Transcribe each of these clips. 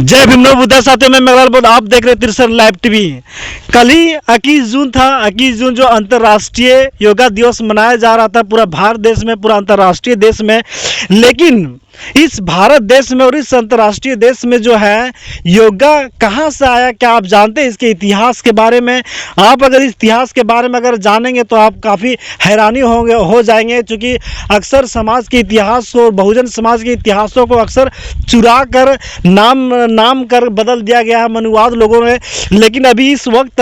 जय भीम बुद्धा साथियों में मेघलाल बोध आप देख रहे तिरसठ लाइव टीवी। कल ही 21 जून था। 21 जून जो अंतर्राष्ट्रीय योगा दिवस मनाया जा रहा था पूरा भारत देश में, पूरा अंतर्राष्ट्रीय देश में। लेकिन इस भारत देश में और इस अंतर्राष्ट्रीय देश में जो है योगा कहाँ से आया, क्या आप जानते हैं इसके इतिहास के बारे में? आप अगर इस इतिहास के बारे में अगर जानेंगे तो आप काफ़ी हैरानी हो जाएंगे, क्योंकि अक्सर समाज के इतिहास को, बहुजन समाज के इतिहासों को अक्सर चुरा कर नाम कर बदल दिया गया है मनुवाद लोगों ने। लेकिन अभी इस वक्त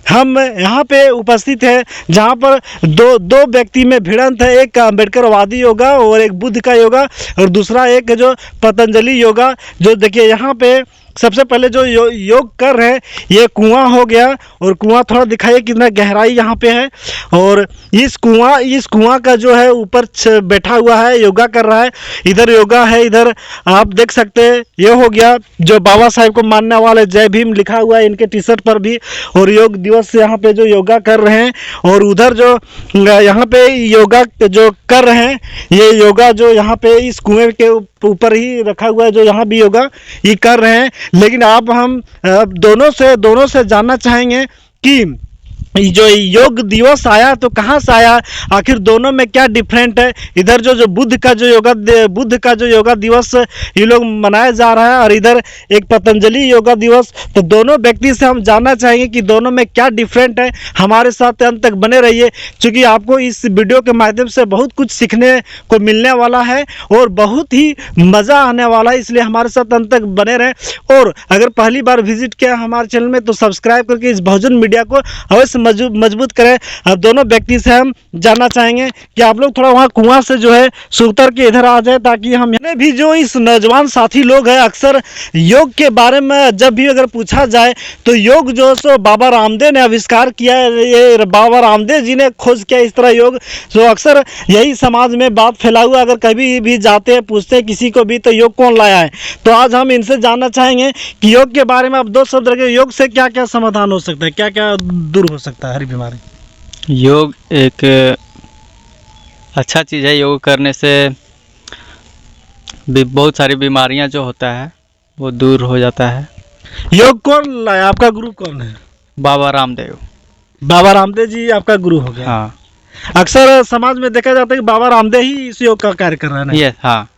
हम यहाँ पे उपस्थित हैं जहाँ पर दो व्यक्ति में भिड़ंत है, एक अम्बेडकरवादी योगा और एक बुद्ध का योगा, और दूसरा एक जो पतंजलि योगा। जो देखिए यहाँ पे सबसे पहले जो योग कर रहे हैं ये कुआं हो गया, और कुआं थोड़ा दिखाइए कितना गहराई यहाँ पे है। और इस कुआं का जो है ऊपर बैठा हुआ है, योगा कर रहा है। इधर योगा है, इधर आप देख सकते हैं ये हो गया जो बाबा साहेब को मानने वाले जय भीम लिखा हुआ है इनके टी शर्ट पर भी, और योग दिवस यहाँ पे जो योगा कर रहे हैं। और उधर जो यहाँ पे योगा जो कर रहे हैं ये योगा जो यहाँ पे इस कुएं के ऊपर ही रखा हुआ है, जो यहाँ भी योगा ये कर रहे हैं। लेकिन हम दोनों से जानना चाहेंगे कि जो योग दिवस आया तो कहाँ से आया, आखिर दोनों में क्या डिफरेंट है। इधर जो बुद्ध का जो योगा दिवस ये लोग मनाया जा रहा है, और इधर एक पतंजलि योगा दिवस। तो दोनों व्यक्ति से हम जानना चाहेंगे कि दोनों में क्या डिफरेंट है। हमारे साथ अंत तक बने रहिए, क्योंकि आपको इस वीडियो के माध्यम से बहुत कुछ सीखने को मिलने वाला है और बहुत ही मज़ा आने वाला है, इसलिए हमारे साथ अंत तक बने रहें। और अगर पहली बार विजिट किया हमारे चैनल में तो सब्सक्राइब करके इस बहुजन मीडिया को अवश्य मजबूत करें। अब दोनों व्यक्ति से हम जानना चाहेंगे कि आप लोग थोड़ा वहाँ कुआं से जो है सुतर के इधर आ जाए, ताकि हम भी जो इस नौजवान साथी लोग हैं अक्सर योग के बारे में जब भी अगर पूछा जाए तो योग जो सो बाबा रामदेव ने आविष्कार किया, ये बाबा रामदेव जी ने खोज किया इस तरह योग। तो अक्सर यही समाज में बात फैला हुआ, अगर कभी भी जाते हैं पूछते हैं किसी को भी तो योग कौन लाया है। तो आज हम इनसे जानना चाहेंगे कि योग के बारे में आप दो शब्द रखें, योग से क्या क्या समाधान हो सकता है, क्या क्या दूर हो सकता है हर बीमारी। योग एक अच्छा चीज़ है। योग करने से भी बहुत सारी बीमारियां जो होता है वो दूर हो जाता है। योग कौन लाया, आपका गुरु कौन है? बाबा रामदेव। बाबा रामदेव जी आपका गुरु हो गया। हाँ, अक्सर समाज में देखा जाता है कि बाबा रामदेव ही इस योग का कार्य कर रहे हैं। ये हाँ,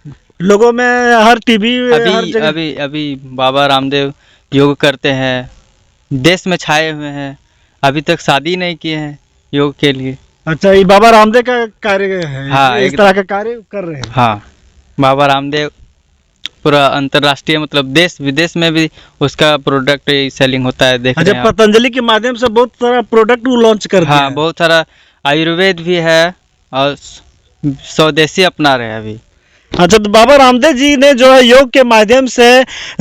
लोगों में हर टीवी अभी बाबा रामदेव योग करते हैं, देश में छाए हुए हैं, अभी तक शादी नहीं किए हैं योग के लिए। अच्छा, ये बाबा रामदेव का कार्य है। हाँ, इस तरह का कार्य कर रहे हैं। हाँ, बाबा रामदेव पूरा अंतर्राष्ट्रीय मतलब देश विदेश में भी उसका प्रोडक्ट सेलिंग होता है। देख रहे हैं पतंजलि के माध्यम से बहुत सारा प्रोडक्ट वो लॉन्च कर दिया हाँ, बहुत सारा आयुर्वेद भी है और स्वदेशी अपना रहे हैं अभी। अच्छा, तो बाबा रामदेव जी ने जो है योग के माध्यम से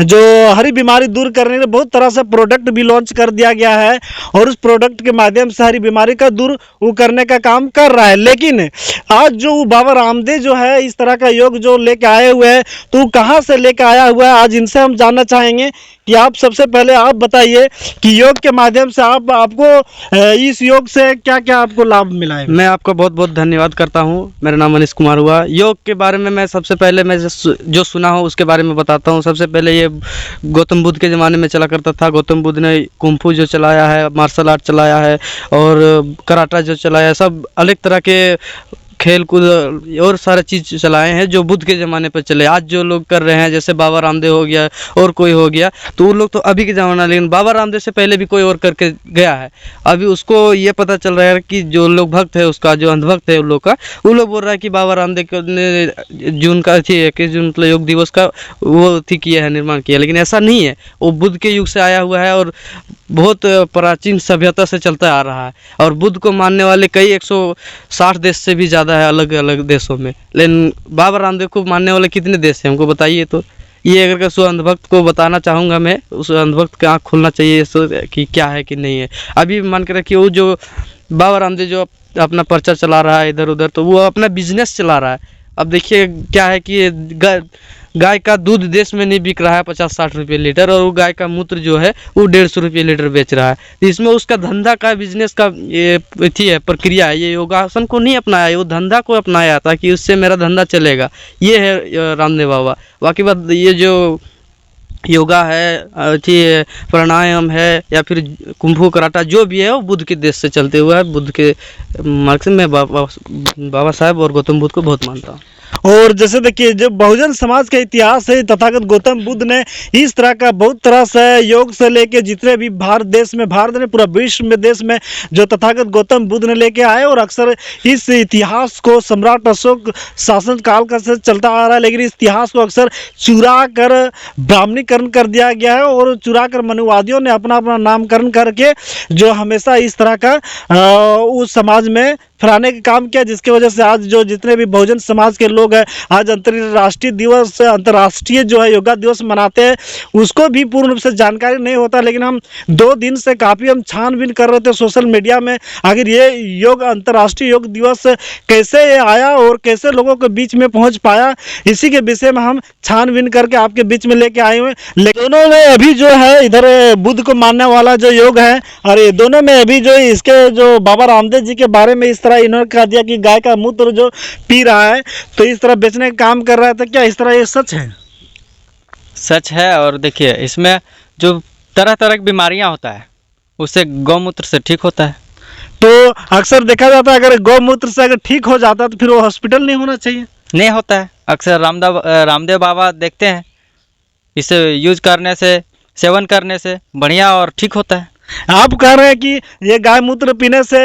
जो हरी बीमारी दूर करने के लिए बहुत तरह से प्रोडक्ट भी लॉन्च कर दिया गया है, और उस प्रोडक्ट के माध्यम से हरी बीमारी का दूर वो करने का काम कर रहा है। लेकिन आज जो बाबा रामदेव जो है इस तरह का योग जो लेके आए हुए हैं, तो वो कहाँ से लेके आया हुआ है, आज इनसे हम जानना चाहेंगे कि आप सबसे पहले आप बताइए कि योग के माध्यम से आपको इस योग से क्या क्या आपको लाभ मिला है। मैं आपका बहुत बहुत धन्यवाद करता हूं। मेरा नाम मनीष कुमार हुआ। योग के बारे में मैं सबसे पहले मैं जो सुना हूं उसके बारे में बताता हूं। सबसे पहले ये गौतम बुद्ध के ज़माने में चला करता था। गौतम बुद्ध ने कुंफू जो चलाया है, मार्शल आर्ट चलाया है, और कराटा जो चलाया है, सब अलग तरह के खेल कूद और सारे चीज़ चलाए हैं जो बुद्ध के ज़माने पर चले। आज जो लोग कर रहे हैं जैसे बाबा रामदेव हो गया और कोई हो गया, तो वो लोग तो अभी के ज़माना, लेकिन बाबा रामदेव से पहले भी कोई और करके गया है। अभी उसको ये पता चल रहा है कि जो लोग भक्त है उसका, जो अंधभक्त है उन लोग का, वो लोग बोल रहा है कि बाबा रामदेव ने जून का 21 जून मतलब योग दिवस का वो किया है, निर्माण किया। लेकिन ऐसा नहीं है, वो बुद्ध के युग से आया हुआ है और बहुत प्राचीन सभ्यता से चलता आ रहा है। और बुद्ध को मानने वाले कई 160 देश से भी ज़्यादा है अलग अलग देशों में। लेकिन बाबा रामदेव को मानने वाले कितने देश हैं हमको बताइए। तो ये अगर सो अंधभक्त को बताना चाहूँगा मैं, उस अंधभक्त का आँख खुलना चाहिए कि क्या है कि नहीं है। अभी मान कर रखिए वो जो बाबा रामदेव जो अपना पर्चा चला रहा है इधर उधर, तो वो अपना बिजनेस चला रहा है। अब देखिए क्या है कि गाय का दूध देश में नहीं बिक रहा है 50-60 रुपये लीटर, और वो गाय का मूत्र जो है वो 150 रुपये लीटर बेच रहा है। तो इसमें उसका धंधा का, बिजनेस का ये थी है प्रक्रिया है। ये योगासन को नहीं अपनाया, ये वो धंधा को अपनाया था कि उससे मेरा धंधा चलेगा। ये है रामदेव बाबा। बाकी बात ये जो योगा है, प्राणायाम है, या फिर कुंफू कराटा, जो भी है वो बुद्ध के देश से चलते हुए है। बुद्ध के मार्ग से मैं बाबा साहब और गौतम बुद्ध को बहुत मानता हूँ। और जैसे देखिए, जो बहुजन समाज का इतिहास है, तथागत गौतम बुद्ध ने इस तरह का बहुत तरह से योग से लेके जितने भी भारत देश में, भारत ने पूरा विश्व में देश में जो तथागत गौतम बुद्ध ने लेके आए, और अक्सर इस इतिहास को सम्राट अशोक शासन काल का से चलता आ रहा है, लेकिन इस इतिहास को अक्सर चुरा कर ब्राह्मणीकरण कर दिया गया है, और चुरा कर मनुवादियों ने अपना अपना नामकरण करके जो हमेशा इस तरह का उस समाज में फैलाने का काम किया, जिसकी वजह से आज जो जितने भी बहुजन समाज के लोग हैं आज अंतर्राष्ट्रीय दिवस, अंतर्राष्ट्रीय जो है योगा दिवस मनाते हैं, उसको भी पूर्ण रूप से जानकारी नहीं होता। लेकिन हम 2 दिन से काफ़ी हम छानबीन कर रहे थे सोशल मीडिया में, आखिर ये योग अंतर्राष्ट्रीय योग दिवस कैसे आया और कैसे लोगों के बीच में पहुंच पाया, इसी के विषय में हम छानबीन करके आपके बीच में लेके आए हुए। लेकिन दोनों में अभी जो है इधर बुद्ध को मानने वाला जो योग है, और ये दोनों में अभी जो इसके जो बाबा रामदेव जी के बारे में इस तरह इन्होंने कह दिया कि गाय का मूत्र जो पी रहा है तो इस तरह बेचने का काम कर रहा है, तो क्या इस तरह ये सच है? सच है। और देखिए, इसमें जो तरह तरह की बीमारियां होता है उससे गौमूत्र से ठीक होता है। तो अक्सर देखा जाता है अगर गौमूत्र से अगर ठीक हो जाता है तो फिर वो हॉस्पिटल नहीं होना चाहिए। नहीं होता है। अक्सर रामदेव बाबा देखते हैं, इसे यूज करने से, सेवन करने से बढ़िया और ठीक होता है। आप कह रहे हैं कि ये गाय मूत्र पीने से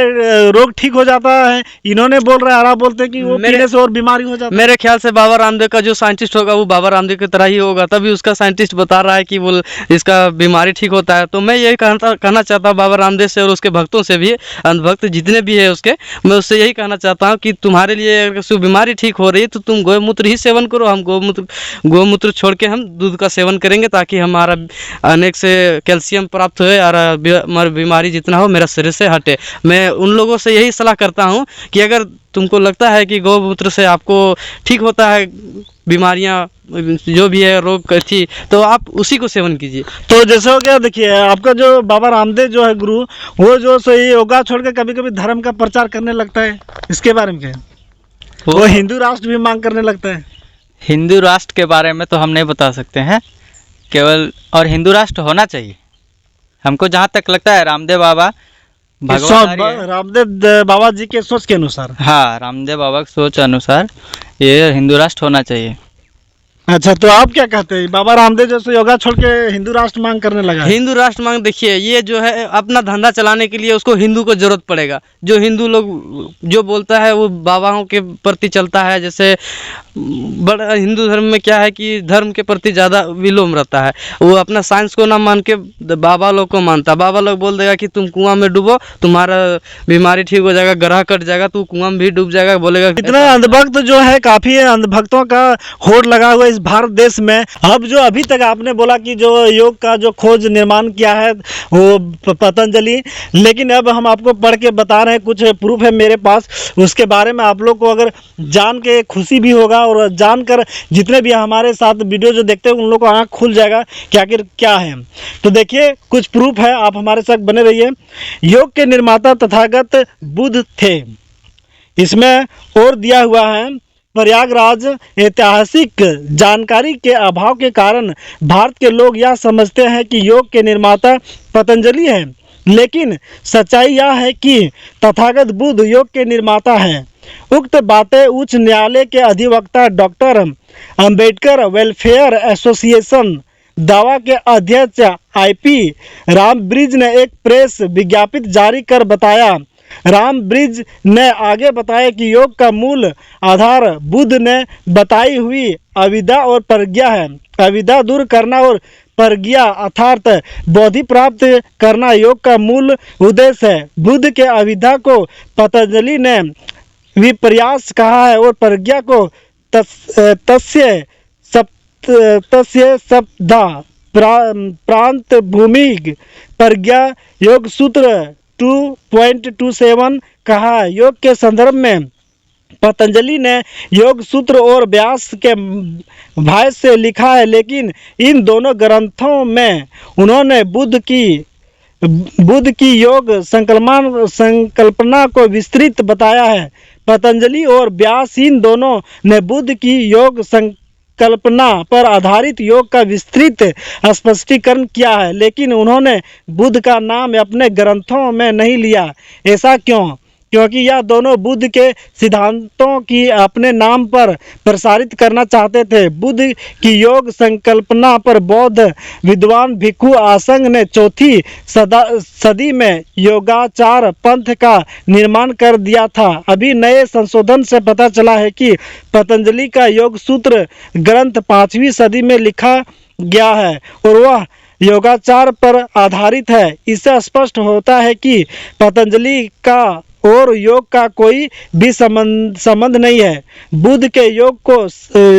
रोग ठीक हो जाता है, इन्होंने बोल रहे हैं और आप बोलते हैं कि वो पीने से और बीमारी हो जाती है। मेरे ख्याल से बाबा रामदेव का जो साइंटिस्ट होगा वो बाबा रामदेव की तरह ही होगा, तभी उसका साइंटिस्ट बता रहा है कि वो इसका बीमारी ठीक होता है। तो मैं यही कहना चाहता हूँ बाबा रामदेव से और उसके भक्तों से भी, अंधभक्त जितने भी है उसके, मैं उससे यही कहना चाहता हूँ कि तुम्हारे लिए अगर बीमारी ठीक हो रही है तो तुम गौमूत्र ही सेवन करो। हम गौमूत्र छोड़ के हम दूध का सेवन करेंगे, ताकि हमारा अनेक से कैल्शियम प्राप्त हो और बीमारी जितना हो मेरा शरीर से हटे। मैं उन लोगों से यही सलाह करता हूँ कि अगर तुमको लगता है कि गौमूत्र से आपको ठीक होता है बीमारियां जो भी है रोग थी, तो आप उसी को सेवन कीजिए। तो जैसे हो गया, देखिए आपका जो बाबा रामदेव जो है गुरु, वो जो सही योगा छोड़ के कभी कभी धर्म का प्रचार करने लगता है, इसके बारे में क्या है? वो हिंदू राष्ट्र भी मांग करने लगता है। हिंदू राष्ट्र के बारे में तो हम नहीं बता सकते हैं केवल, और हिंदू राष्ट्र होना चाहिए। हमको जहाँ तक लगता है रामदेव बाबा रामदेव बाबा जी के सोच के अनुसार, हाँ, रामदेव बाबा की सोच अनुसार ये हिंदू राष्ट्र होना चाहिए। अच्छा, तो आप क्या कहते हैं? बाबा रामदेव जैसे योगा छोड़ के हिंदू राष्ट्र मांग करने लगा है। हिंदू राष्ट्र मांग, देखिए ये जो है अपना धंधा चलाने के लिए उसको हिंदू को जरूरत पड़ेगा। जो हिंदू लोग जो बोलता है वो बाबाओं के प्रति चलता है। जैसे बड़ा हिंदू धर्म में क्या है कि धर्म के प्रति ज़्यादा विलोम रहता है। वो अपना साइंस को ना मान के बाबा लोग को मानता है। बाबा लोग बोल देगा कि तुम कुआं में डूबो, तुम्हारा बीमारी ठीक हो जाएगा, ग्रह कट जाएगा, तू कुआं में भी डूब जाएगा, बोलेगा। इतना अंधभक्त जो है, काफी अंधभक्तों का होड़ लगा हुआ इस भारत देश में। अब जो अभी तक आपने बोला कि जो योग का जो खोज निर्माण किया है वो पतंजलि, लेकिन अब हम आपको पढ़ के बता रहे हैं, कुछ प्रूफ है मेरे पास, उसके बारे में आप लोग को अगर जान के खुशी भी होगा, और जानकर जितने भी हमारे साथ वीडियो जो देखते हैं उन लोग को आँख खुल जाएगा कि आखिर क्या है। तो देखिए कुछ प्रूफ है, आप हमारे साथ बने रहिए। योग के निर्माता तथागत बुद्ध थे, इसमें और दिया हुआ है। प्रयागराज ऐतिहासिक जानकारी के अभाव के कारण भारत के लोग यह समझते हैं कि योग के निर्माता पतंजलि है, लेकिन सच्चाई यह है कि तथागत बुद्ध योग के निर्माता हैं। उक्त बातें उच्च न्यायालय के अधिवक्ता डॉक्टर अंबेडकर वेलफेयर एसोसिएशन दावा के अध्यक्ष IP रामब्रिज ने एक प्रेस विज्ञप्ति जारी कर बताया। रामब्रिज ने आगे बताया कि योग का मूल आधार बुद्ध ने बताई हुई अविद्या और प्रज्ञा है। अविद्या दूर करना और प्रज्ञा अर्थात बोधि प्राप्त करना योग का मूल उद्देश्य है। बुद्ध के अविद्या को पतंजलि ने विपर्यास कहा है और प्रज्ञा को तस्य सप्ता प्रांत भूमि प्रज्ञा योग सूत्र 2.27 कहा है। योग के संदर्भ में पतंजलि ने योग सूत्र और व्यास के भाष्य से लिखा है, लेकिन इन दोनों ग्रंथों में उन्होंने बुद्ध की योग संकल्पना को विस्तृत बताया है। पतंजलि और व्यास इन दोनों ने बुद्ध की योग संकल्पना पर आधारित योग का विस्तृत स्पष्टीकरण किया है, लेकिन उन्होंने बुद्ध का नाम अपने ग्रंथों में नहीं लिया। ऐसा क्यों? क्योंकि यह दोनों बुद्ध के सिद्धांतों की अपने नाम पर प्रसारित करना चाहते थे। बुद्ध की योग संकल्पना पर बौद्ध विद्वान भिक्षु आसंग ने चौथी सदी में योगाचार पंथ का निर्माण कर दिया था। अभी नए संशोधन से पता चला है कि पतंजलि का योग सूत्र ग्रंथ 5वीं सदी में लिखा गया है और वह योगाचार पर आधारित है। इससे स्पष्ट होता है कि पतंजलि का और योग का कोई भी संबंध नहीं है। बुद्ध के योग को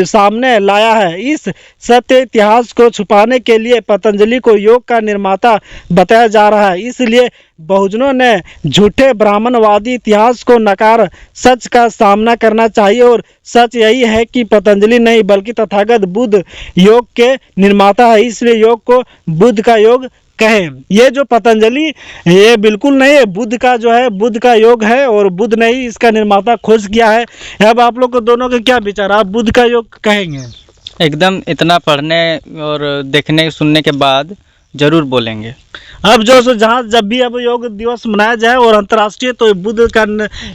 सामने लाया है। इस सत्य इतिहास को छुपाने के लिए पतंजलि को योग का निर्माता बताया जा रहा है। इसलिए बहुजनों ने झूठे ब्राह्मणवादी इतिहास को नकार सच का सामना करना चाहिए और सच यही है कि पतंजलि नहीं बल्कि तथागत बुद्ध योग के निर्माता है। इसलिए योग को बुद्ध का योग कहें। ये जो पतंजलि ये बिल्कुल नहीं है, बुद्ध का जो है बुद्ध का योग है और बुद्ध ने ही इसका निर्माता खोज किया है। अब आप लोग को दोनों के क्या विचार, आप बुद्ध का योग कहेंगे? एकदम इतना पढ़ने और देखने सुनने के बाद जरूर बोलेंगे। अब जो सो जहाँ जब भी अब योग दिवस मनाया जाए और अंतर्राष्ट्रीय, तो बुद्ध का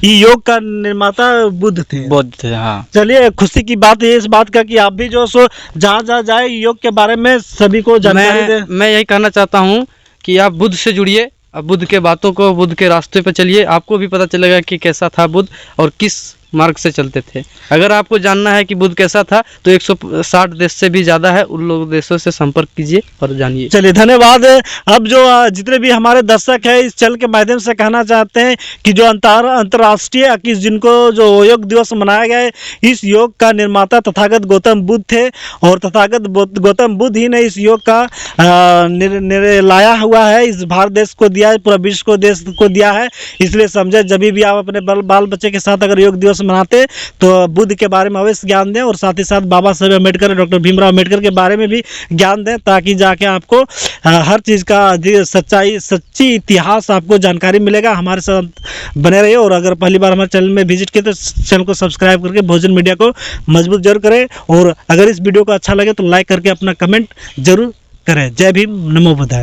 योग का निर्माता बुद्ध थे। बुद्ध थे, हाँ। चलिए, खुशी की बात है इस बात का कि आप भी जो सो जहाँ जहाँ जाए योग के बारे में सभी को जानकारी दे। मैं यही कहना चाहता हूँ कि आप बुद्ध से जुड़िए, अब बुद्ध के बातों को, बुद्ध के रास्ते पर चलिए, आपको भी पता चलेगा कि कैसा था बुद्ध और किस मार्ग से चलते थे। अगर आपको जानना है कि बुद्ध कैसा था तो 160 देश से भी ज़्यादा है, उन लोग देशों से संपर्क कीजिए और जानिए। चलिए, धन्यवाद। अब जो जितने भी हमारे दर्शक हैं, इस चैनल के माध्यम से कहना चाहते हैं कि जो अंतर्राष्ट्रीय कि जिनको जो योग दिवस मनाया गया है, इस योग का निर्माता तथागत गौतम बुद्ध थे और तथागत गौतम बुद्ध ही ने इस योग का लाया हुआ है, इस भारत देश को दिया है, पूरा विश्व को देश को दिया है। इसलिए समझे, जब भी आप अपने बाल बच्चे के साथ अगर योग दिवस मनाते तो बुद्ध के बारे में अवश्य ज्ञान दें और साथ ही साथ बाबा साहेब अम्बेडकर, डॉक्टर भीमराव अम्बेडकर के बारे में भी ज्ञान दें, ताकि जाके आपको हर चीज़ का सच्ची इतिहास आपको जानकारी मिलेगा। हमारे साथ बने रहिए और अगर पहली बार हमारे चैनल में विजिट किए तो चैनल को सब्सक्राइब करके भोजन मीडिया को मजबूत जरूर करें और अगर इस वीडियो को अच्छा लगे तो लाइक करके अपना कमेंट जरूर करें। जय भीम, नमो बुद्धाय।